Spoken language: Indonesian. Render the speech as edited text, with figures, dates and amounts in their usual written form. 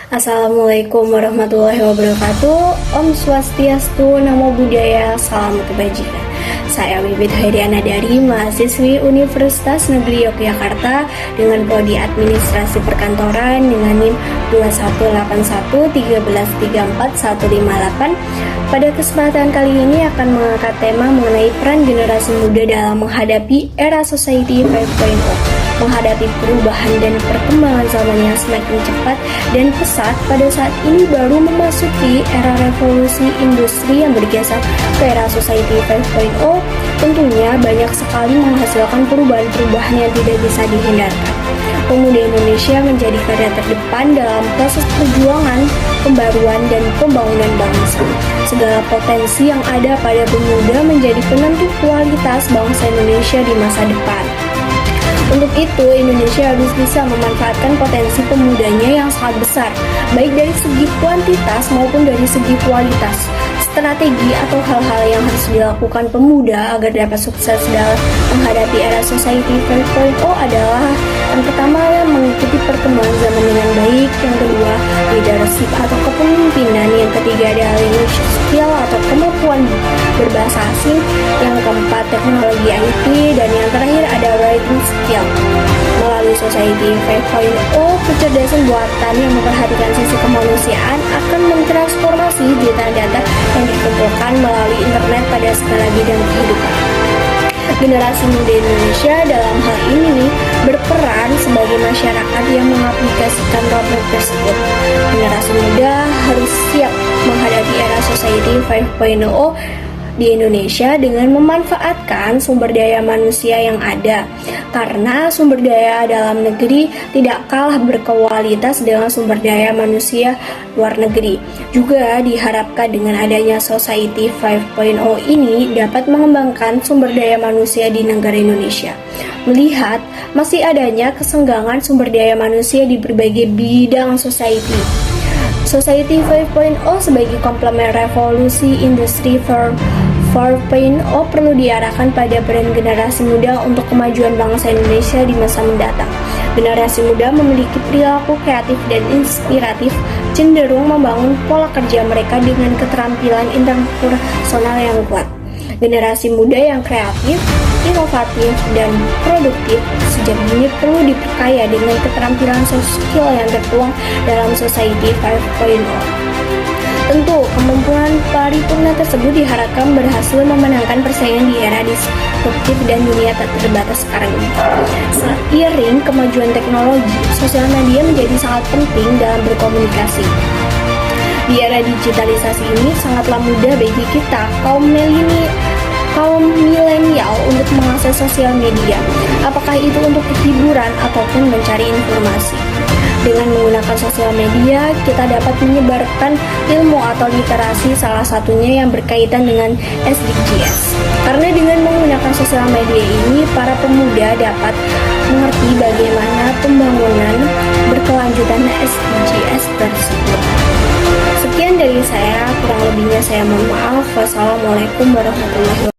Assalamualaikum warahmatullahi wabarakatuh. Om Swastiastu, Namo Buddhaya, salam kebajikan. Saya Bibit Hairiana dari mahasiswi Universitas Negeri Yogyakarta dengan prodi Administrasi Perkantoran dengan NIM 218113341158. Pada kesempatan kali ini akan mengangkat tema mengenai peran generasi muda dalam menghadapi era Society 5.0. Menghadapi perubahan dan perkembangan zaman yang semakin cepat dan pesat, pada saat ini baru memasuki era revolusi industri yang bergeser ke era Society 5.0, tentunya banyak sekali menghasilkan perubahan-perubahan yang tidak bisa dihindarkan. Pemuda Indonesia menjadi garda terdepan dalam proses perjuangan, pembaruan, dan pembangunan bangsa. Segala potensi yang ada pada pemuda menjadi penentu kualitas bangsa Indonesia di masa depan. Untuk itu, Indonesia harus bisa memanfaatkan potensi pemudanya yang sangat besar, baik dari segi kuantitas maupun dari segi kualitas. Strategi atau hal-hal yang harus dilakukan pemuda agar dapat sukses dalam menghadapi era Society 5.0 adalah yang pertama, mengikuti perkembangan zaman dengan baik. Yang kedua, leadership atau kepemimpinan. Yang ketiga adalah leadership skill atau kemampuan berbahasa asing. Yang keempat, teknologi IT. Dan yang terakhir ada writing skill. Melalui Society 5.0, kecerdasan buatan yang memperhatikan sisi kemanusiaan akan mentransformasi data-data yang dikumpulkan melalui internet pada segala bidang kehidupan. Generasi muda Indonesia dalam hal ini berperan sebagai masyarakat yang mengaplikasikan roadmap tersebut. Generasi muda harus siap menghadapi era Society 5.0 di Indonesia dengan memanfaatkan sumber daya manusia yang ada, karena sumber daya dalam negeri tidak kalah berkualitas dengan sumber daya manusia luar negeri. Juga diharapkan dengan adanya Society 5.0 ini dapat mengembangkan sumber daya manusia di negara Indonesia. Melihat masih adanya kesenggangan sumber daya manusia di berbagai bidang society. Society 5.0 sebagai komplement revolusi industri 4.0 perlu diarahkan pada peran generasi muda untuk kemajuan bangsa Indonesia di masa mendatang. Generasi muda memiliki perilaku kreatif dan inspiratif, cenderung membangun pola kerja mereka dengan keterampilan interpersonal yang kuat. Generasi muda yang kreatif, inovatif, dan produktif sejak dini perlu diperkaya dengan keterampilan soft skill yang tertuang dalam Society 5.0. Tentu, kemampuan paripurna tersebut diharapkan berhasil memenangkan persaingan di era disruptif dan dunia tak terbatas sekarang ini. Seiring kemajuan teknologi, sosial media menjadi sangat penting dalam berkomunikasi. Di era digitalisasi ini sangatlah mudah bagi kita, kaum milenial untuk mengakses sosial media, apakah itu untuk hiburan ataupun mencari informasi. Dengan menggunakan sosial media, kita dapat menyebarkan ilmu atau literasi, salah satunya yang berkaitan dengan SDGs. Karena dengan menggunakan sosial media ini, para pemuda dapat mengerti bagaimana pembangunan berkelanjutan SDGs tersebut. Sekian dari saya, kurang lebihnya saya mohon maaf. Wassalamualaikum warahmatullahi wabarakatuh.